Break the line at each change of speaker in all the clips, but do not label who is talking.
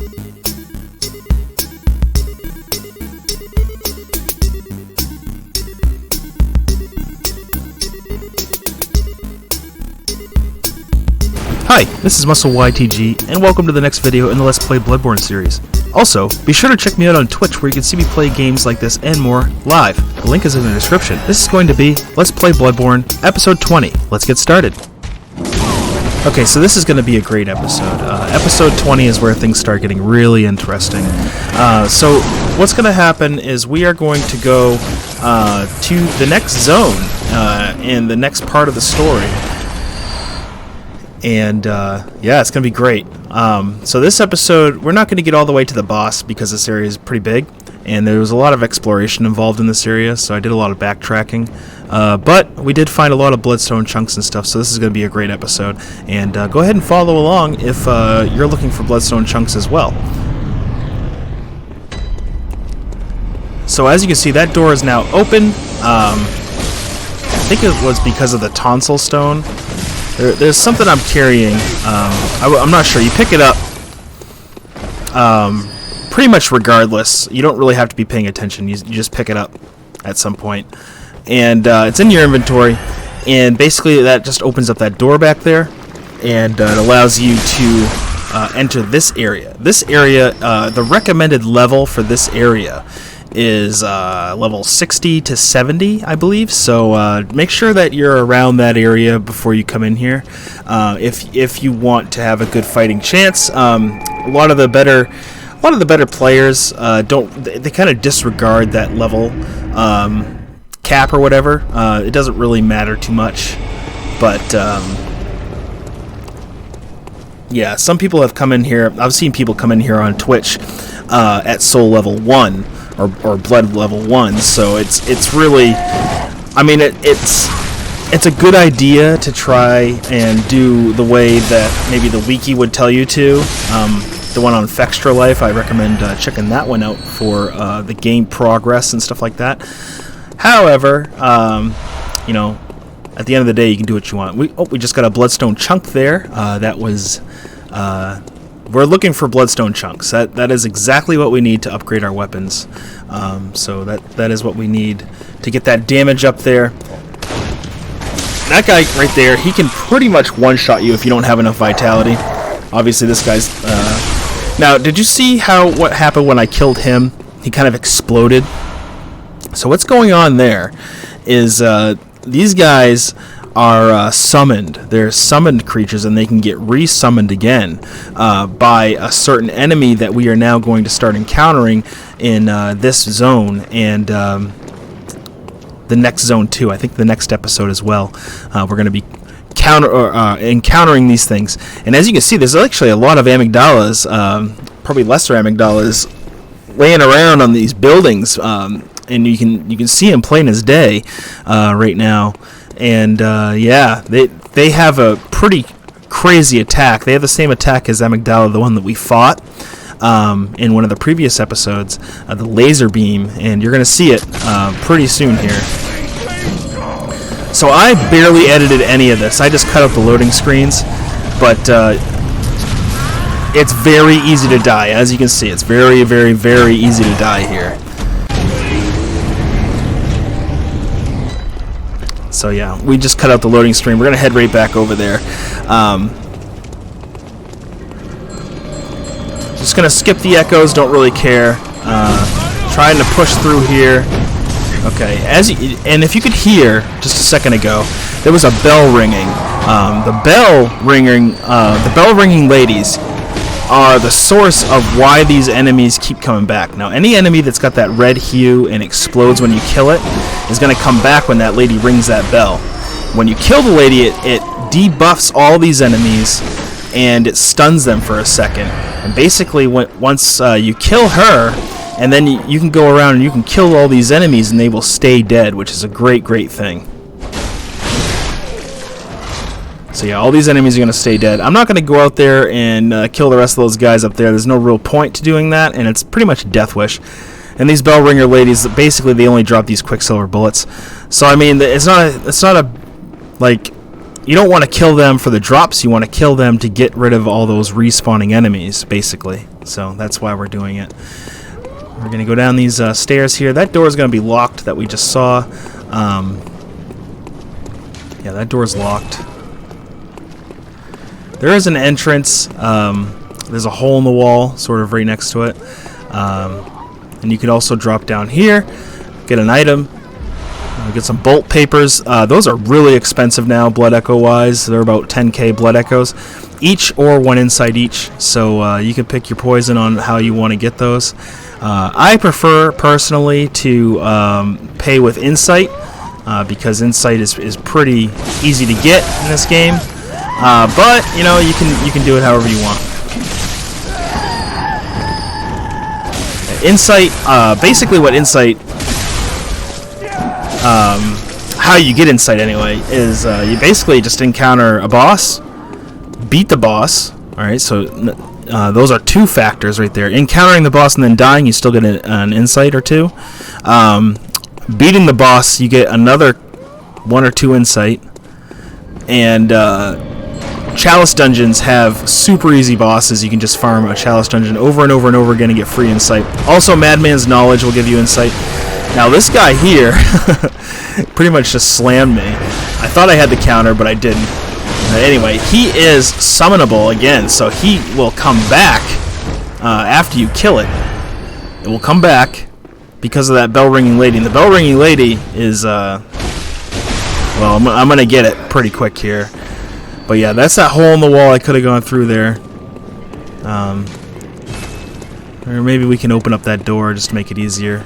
Hi, this is MuscleYTG, and welcome to the next video in the Let's Play Bloodborne series. Also, be sure to check me out on Twitch where you can see me play games like this and more live. The link is in the description. This is going to be Let's Play Bloodborne, Episode 20. Let's get started. Okay, so this is going to be a great episode. Episode 20 is where things start getting really interesting. So what's going to happen is we are going to go to the next zone in the next part of the story. And yeah, it's gonna be great. So this episode, we're not gonna get all the way to the boss because this area is pretty big, and there was a lot of exploration involved in this area, so I did a lot of backtracking. But we did find a lot of bloodstone chunks and stuff, so this is gonna be a great episode. And go ahead and follow along if you're looking for bloodstone chunks as well. So as you can see, that door is now open. I think it was because of the tonsil stone. There's something I'm carrying. I'm not sure. You pick it up pretty much regardless. You don't really have to be paying attention. You just pick it up at some point. And it's in your inventory. And basically that just opens up that door back there. And it allows you to enter this area. This area, the recommended level for this area is level 60 to 70, I believe. So make sure that you're around that area before you come in here. If you want to have a good fighting chance. A lot of the better players they kind of disregard that level cap or whatever. It doesn't really matter too much, but yeah, some people have come in here. I've seen people come in here on Twitch at soul level 1. Or blood level 1, so it's really, I mean, it's a good idea to try and do the way that maybe the wiki would tell you to. The one on Fextra Life, I recommend checking that one out for the game progress and stuff like that. However, you know, at the end of the day, you can do what you want. We just got a bloodstone chunk there. That was. We're looking for bloodstone chunks. That is exactly what we need to upgrade our weapons. So that is what we need to get that damage up there. That guy right there, he can pretty much one-shot you if you don't have enough vitality. Obviously, this guy's... Now, did you see what happened when I killed him? He kind of exploded. So what's going on there is these guys are summoned. They're summoned creatures, and they can get re-summoned again by a certain enemy that we are now going to start encountering in this zone and the next zone too. I think the next episode as well. We're going to be encountering these things, and as you can see, there's actually a lot of amygdalas, probably lesser amygdalas, laying around on these buildings, and you can see them plain as day right now. And yeah, they have a pretty crazy attack. They have the same attack as Amygdala, the one that we fought in one of the previous episodes, the laser beam, and you're going to see it pretty soon here. So I barely edited any of this. I just cut out the loading screens, but it's very easy to die. As you can see, it's very, very, very easy to die here. So yeah, we just cut out the loading screen. We're going to head right back over there. Just going to skip the echoes, don't really care. Trying to push through here. Okay, and if you could hear, just a second ago, there was a bell ringing. The bell ringing ladies are the source of why these enemies keep coming back. Now, any enemy that's got that red hue and explodes when you kill it is going to come back when that lady rings that bell. When you kill the lady, it debuffs all these enemies and it stuns them for a second. And basically, once you kill her, and then you can go around and you can kill all these enemies and they will stay dead, which is a great, great thing. So yeah, all these enemies are going to stay dead. I'm not going to go out there and kill the rest of those guys up there. There's no real point to doing that, and it's pretty much Death Wish. And these bell ringer ladies, basically, they only drop these quicksilver bullets. So I mean, it's not a like, you don't want to kill them for the drops. You want to kill them to get rid of all those respawning enemies, basically. so that's why we're doing it. We're going to go down these stairs here. That door is going to be locked that we just saw. Yeah, that door's locked. There is an entrance. There's a hole in the wall, sort of right next to it. And you can also drop down here, get an item, get some bolt papers. Those are really expensive now, Blood Echo wise. They're about 10k Blood Echoes each, or 1 insight each. So you can pick your poison on how you want to get those. I prefer personally to pay with insight because insight is pretty easy to get in this game. But you know, you can do it however you want. Insight, basically what insight, how you get insight anyway, is you basically just encounter a boss, beat the boss. Alright, so those are 2 factors right there. Encountering the boss and then dying, you still get an insight or 2. Beating the boss, you get another 1 or 2 insight. And Chalice dungeons have super easy bosses. You can just farm a Chalice dungeon over and over and over again and get free insight. Also, Madman's Knowledge will give you insight. Now, this guy here pretty much just slammed me. I thought I had the counter, but I didn't. Anyway, he is summonable again, so he will come back after you kill it. It will come back because of that bell-ringing lady. And the bell-ringing lady is, well, I'm going to get it pretty quick here. But yeah, that's that hole in the wall I could have gone through there. Or maybe we can open up that door just to make it easier.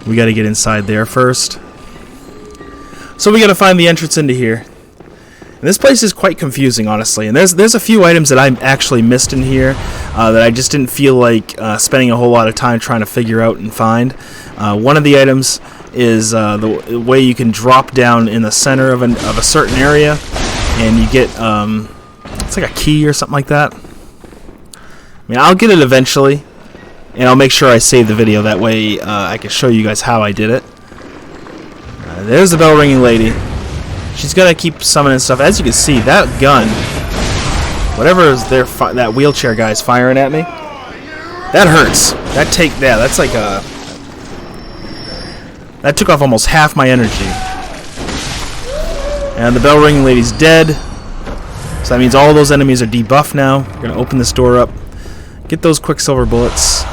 We got to get inside there first. So we got to find the entrance into here. And this place is quite confusing, honestly. And there's a few items that I actually missed in here that I just didn't feel like spending a whole lot of time trying to figure out and find. One of the items is the way you can drop down in the center of a certain area. And you get, it's like a key or something like that. I mean, I'll get it eventually. And I'll make sure I save the video. That way I can show you guys how I did it. There's the bell-ringing lady. She's going to keep summoning stuff. As you can see, that gun, whatever is there, that wheelchair guy's firing at me, that hurts. That's like a... That took off almost half my energy. And the bell-ringing lady's dead. So that means all those enemies are debuffed now. We're going to open this door up. Get those quicksilver bullets.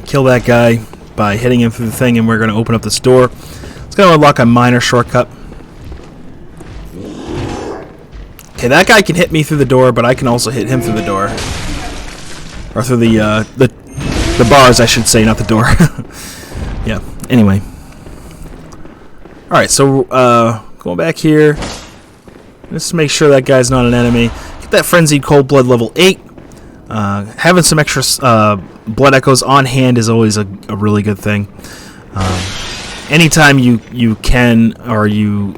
Kill that guy by hitting him through the thing, and we're going to open up this door. It's going to unlock a minor shortcut. Okay, that guy can hit me through the door, but I can also hit him through the door. Or through the bars, I should say, not the door. Yeah, anyway. Alright, so going back here. Just to make sure that guy's not an enemy. Get that Frenzied Cold Blood level 8. Having some extra Blood Echoes on hand is always a really good thing. Anytime you can or you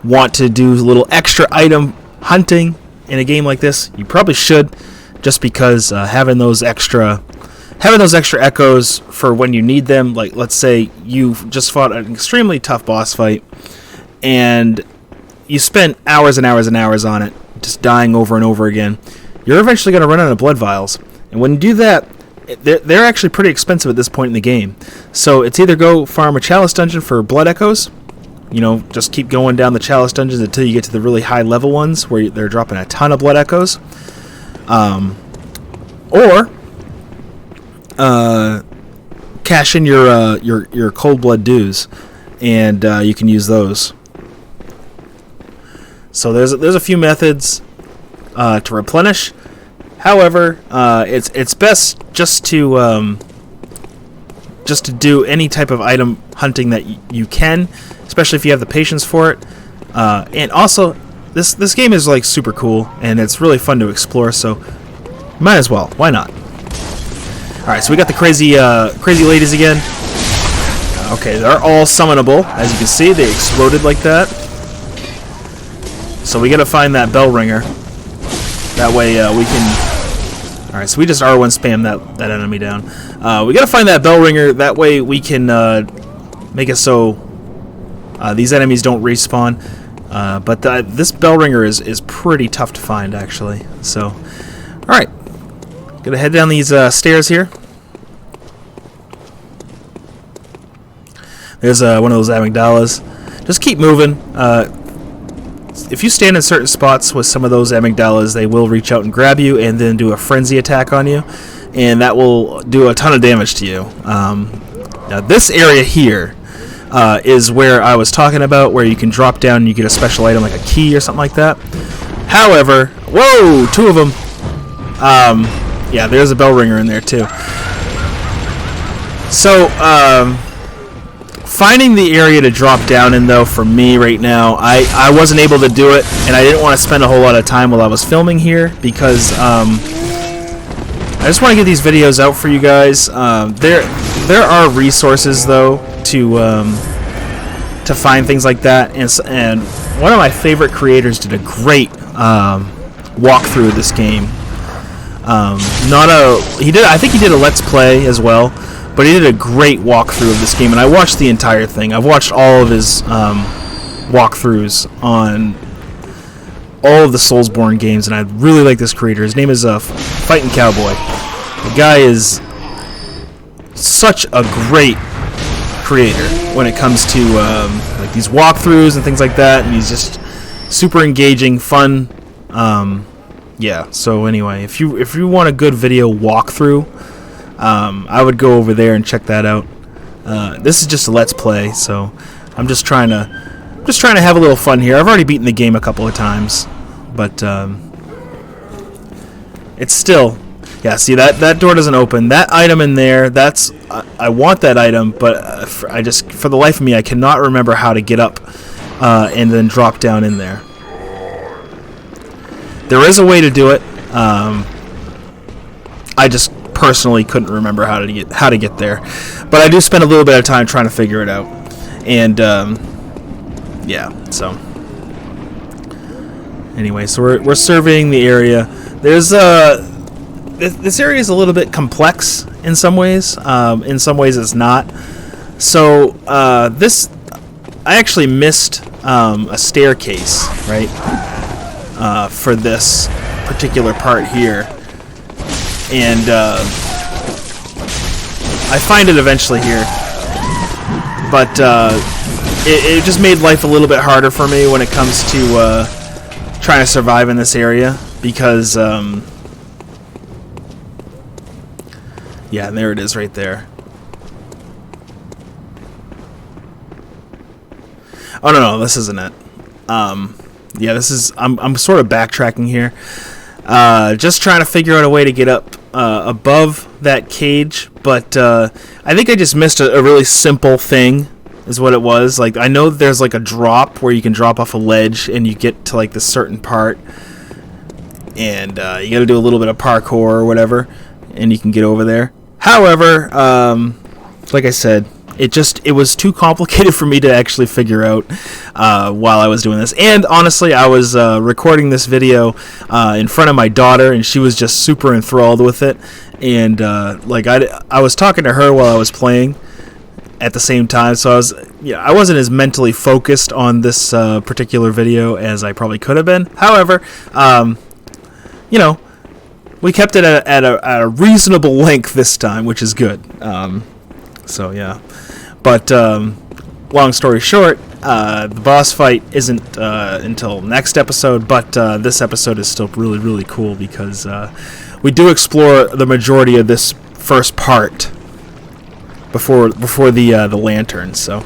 want to do a little extra item hunting in a game like this, you probably should, just because having those extra echoes for when you need them, like let's say you've just fought an extremely tough boss fight and you spent hours and hours and hours on it, just dying over and over again, you're eventually going to run out of blood vials. And when you do that, they're actually pretty expensive at this point in the game. So it's either go farm a Chalice dungeon for blood echoes, you know, just keep going down the Chalice dungeons until you get to the really high level ones where they're dropping a ton of blood echoes, or cash in your cold blood dues, and you can use those. So there's a few methods to replenish. However, it's best just to do any type of item hunting that you can, especially if you have the patience for it. And also, this game is like super cool and it's really fun to explore. So might as well. Why not? All right, so we got the crazy ladies again. Okay, they're all summonable. As you can see, they exploded like that. So we gotta find that bell ringer. That way we can... Alright, so we just R1 spam that enemy down. We gotta find that bell ringer. That way we can make it so these enemies don't respawn. But this bell ringer is pretty tough to find, actually. So, all right, gonna head down these stairs here. There's one of those amygdalas. Just keep moving. If you stand in certain spots with some of those amygdalas, they will reach out and grab you and then do a frenzy attack on you, and that will do a ton of damage to you. Now this area here is where I was talking about, where you can drop down and you get a special item like a key or something like that. However, whoa, 2 of them. Yeah, there's a bell ringer in there too. So, finding the area to drop down in, though, for me right now, I wasn't able to do it, and I didn't want to spend a whole lot of time while I was filming here, because I just want to get these videos out for you guys. There are resources, though, to find things like that, and one of my favorite creators did a great walkthrough of this game. I think he did a Let's Play as well. But he did a great walkthrough of this game, and I watched the entire thing. I've watched all of his walkthroughs on all of the Soulsborne games, and I really like this creator. His name is Fighting Cowboy. The guy is such a great creator when it comes to like these walkthroughs and things like that, and he's just super engaging, fun. Yeah. So anyway, if you want a good video walkthrough, I would go over there and check that out. This is just a Let's Play, so I'm just trying to have a little fun here. I've already beaten the game a couple of times, but it's still, yeah. See, that door doesn't open. That item in there, I want that item, but for the life of me, I cannot remember how to get up and then drop down in there. There is a way to do it. I just personally couldn't remember how to get there, but I do spend a little bit of time trying to figure it out, and yeah. So anyway, so we're surveying the area. There's this area is a little bit complex in some ways. In some ways, it's not. So this, I actually missed a staircase, right, for this particular part here. And I find it eventually here, but it just made life a little bit harder for me when it comes to trying to survive in this area, because yeah, there it is right there. Oh no, this isn't it. Yeah, this is. I'm sort of backtracking here. Just trying to figure out a way to get up above that cage, but I think I just missed a really simple thing, is what it was. Like, I know there's like a drop where you can drop off a ledge and you get to like this certain part, and you got to do a little bit of parkour or whatever, and you can get over there. However, like I said, it was too complicated for me to actually figure out while I was doing this. And honestly, I was recording this video in front of my daughter, and she was just super enthralled with it. And like I was talking to her while I was playing at the same time, so I wasn't as mentally focused on this particular video as I probably could have been. However, you know, we kept it at a reasonable length this time, which is good. So yeah. But long story short, the boss fight isn't until next episode, but this episode is still really, really cool, because we do explore the majority of this first part before the lantern. So,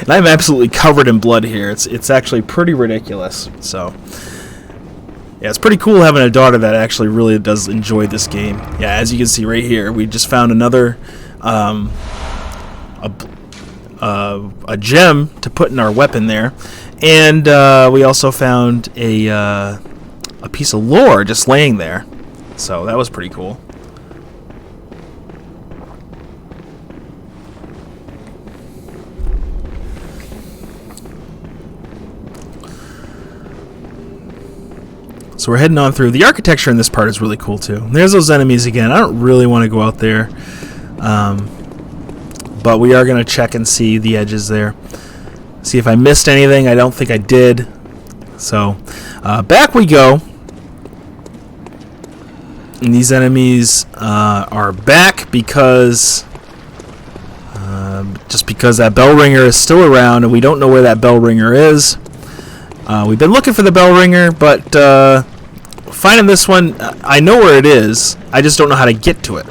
and I'm absolutely covered in blood here. It's actually pretty ridiculous. So, yeah, it's pretty cool having a daughter that actually really does enjoy this game. Yeah, as you can see right here, we just found another a gem to put in our weapon there, and we also found a piece of lore just laying there, so that was pretty cool. So we're heading on through. The architecture in this part is really cool too. There's those enemies again. I don't really want to go out there, but we are going to check and see the edges there. See if I missed anything. I don't think I did. So, back we go. And these enemies are back because... just because that bell ringer is still around and we don't know where that bell ringer is. We've been looking for the bell ringer, but finding this one, I know where it is. I just don't know how to get to it.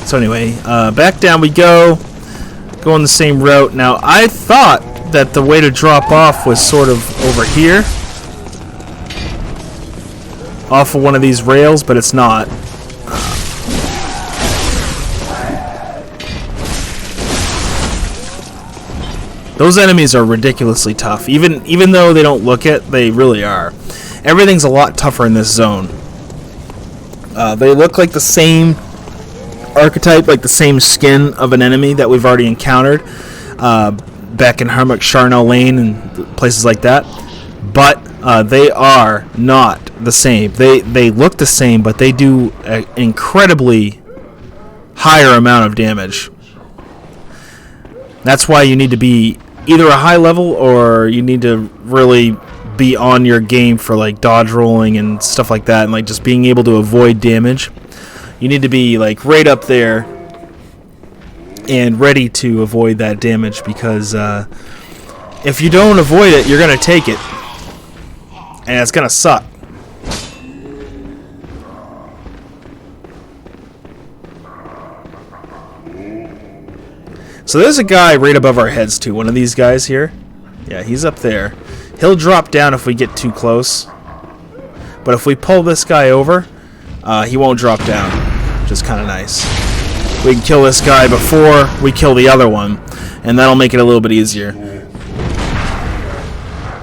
So anyway, back down we go. Going the same route. Now, I thought that the way to drop off was sort of over here. Off of one of these rails, but it's not. Those enemies are ridiculously tough. Even though they don't look it, they really are. Everything's a lot tougher in this zone. They look like the same archetype, like the same skin of an enemy that we've already encountered back in Charnel Lane and places like that. But they are not the same. They look the same, but they do an incredibly higher amount of damage. That's why you need to be either a high level or you need to really be on your game for like dodge rolling and stuff like that, and like just being able to avoid damage. You need to be like right up there and ready to avoid that damage, because if you don't avoid it, you're gonna take it, and it's gonna suck. So there's a guy right above our heads too, one of these guys here. Yeah, he's up there. He'll drop down if we get too close. But if we pull this guy over, he won't drop down, which is kind of nice. We can kill this guy before we kill the other one, and that'll make it a little bit easier.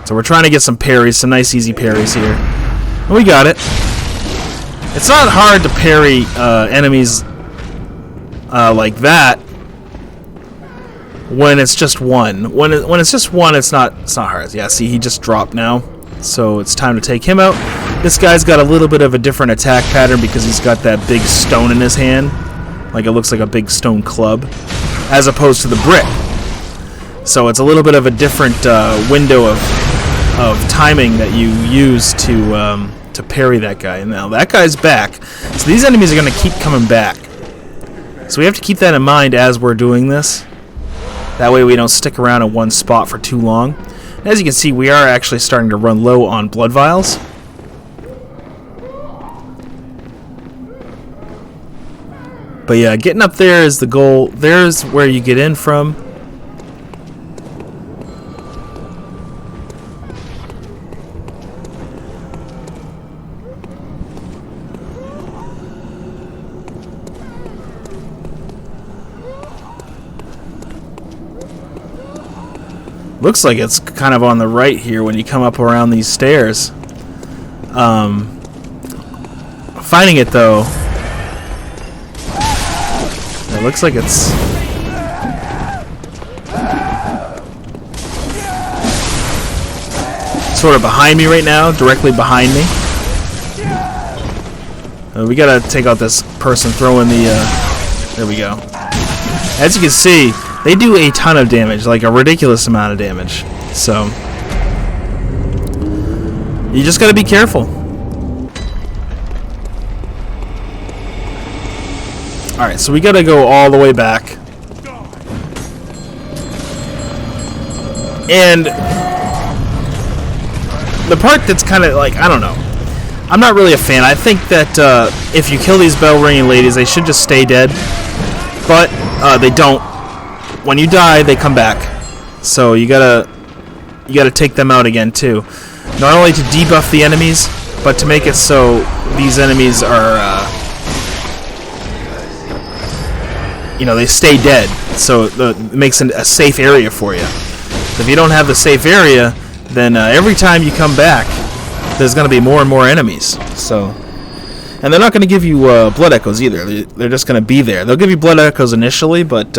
So we're trying to get some parries, some nice easy parries here. And we got it. It's not hard to parry enemies like that. When it's just one. When it's just one, it's not hard. Yeah, see, he just dropped now. So it's time to take him out. This guy's got a little bit of a different attack pattern because he's got that big stone in his hand. Like it looks like a big stone club, as opposed to the brick. So it's a little bit of a different window of timing that you use to parry that guy. And now that guy's back. So these enemies are going to keep coming back. So we have to keep that in mind as we're doing this. That way we don't stick around in one spot for too long. And as you can see, we are actually starting to run low on blood vials. But yeah, getting up there is the goal. There's where you get in from. Looks like it's kind of on the right here when you come up around these stairs. Finding it though, it looks like it's sort of behind me right now, directly behind me. We gotta take out this person throwing the, there we go. As you can see, they do a ton of damage, like a ridiculous amount of damage. So, you just gotta be careful. Alright, so we gotta go all the way back. And the part that's kind of like, I don't know. I'm not really a fan. I think that if you kill these bell ringing ladies, they should just stay dead. But they don't. When you die, they come back. So you gotta take them out again too. Not only to debuff the enemies, but to make it so these enemies are, they stay dead. So it makes it a safe area for you. If you don't have the safe area, then every time you come back, there's going to be more and more enemies. So, and they're not going to give you blood echoes either. They're just going to be there. They'll give you blood echoes initially, but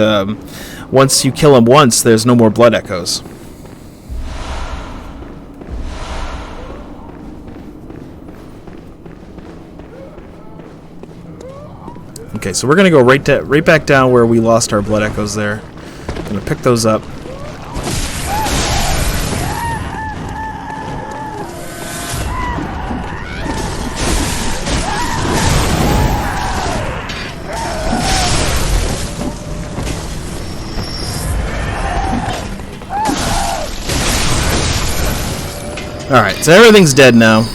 once you kill them once, there's no more blood echoes. Okay, Okay, so we're gonna go right back down where we lost our blood echoes there. Gonna pick those up. Alright, so everything's dead now.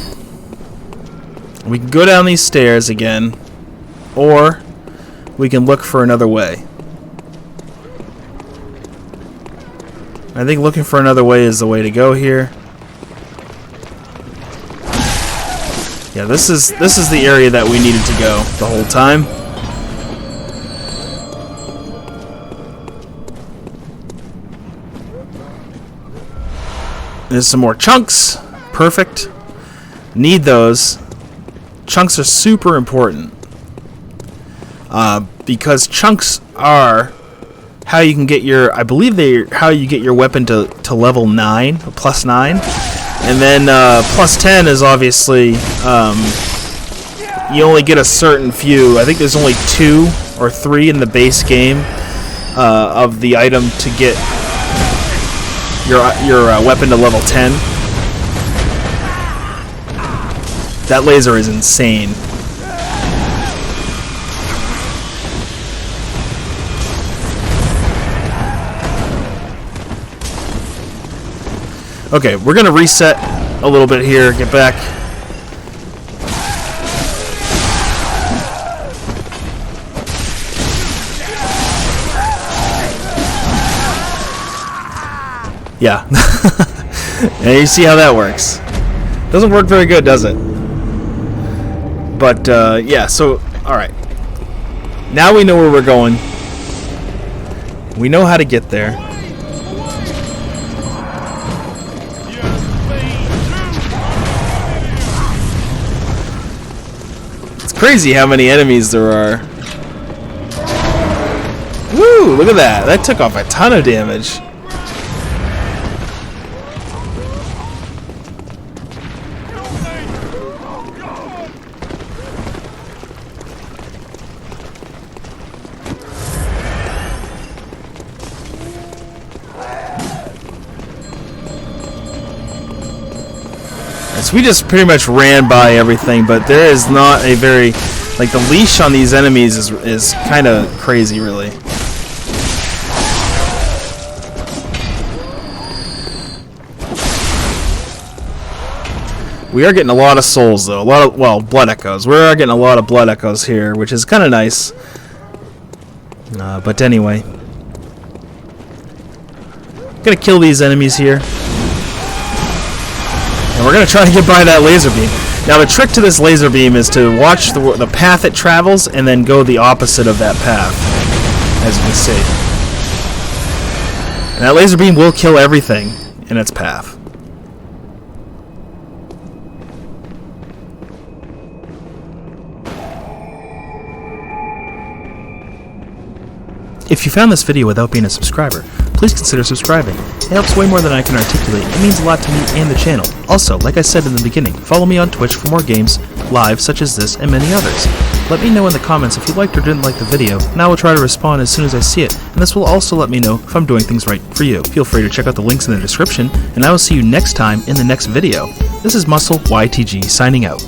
We can go down these stairs again, or we can look for another way. I think looking for another way is the way to go here. Yeah, this is the area that we needed to go the whole time. There's some more chunks. Perfect. Need those. Chunks are super important. Because chunks are how you can get your, I believe they're how you get your weapon to level 9, plus 9. And then plus 10 is obviously, you only get a certain few. I think there's only 2 or 3 in the base game of the item to get your weapon to level 10. That laser is insane. Okay, we're gonna reset a little bit here, get back. Yeah. And you see how that works. Doesn't work very good, does it? But, yeah, so, alright. Now we know where we're going. We know how to get there. It's crazy how many enemies there are. Woo! Look at that. That took off a ton of damage. So we just pretty much ran by everything, but there is not a very, like, the leash on these enemies is kind of crazy, really. We are getting a lot of souls, though. A lot of, well, blood echoes. We are getting a lot of blood echoes here, which is kind of nice. But anyway, gonna kill these enemies here. And we're going to try to get by that laser beam. Now the trick to this laser beam is to watch the path it travels and then go the opposite of that path, as you can see. And that laser beam will kill everything in its path. If you found this video without being a subscriber, please consider subscribing. It helps way more than I can articulate. It means a lot to me and the channel. Also, like I said in the beginning, follow me on Twitch for more games, live such as this and many others. Let me know in the comments if you liked or didn't like the video, and I will try to respond as soon as I see it, and this will also let me know if I'm doing things right for you. Feel free to check out the links in the description, and I will see you next time in the next video. This is Muscle YTG signing out.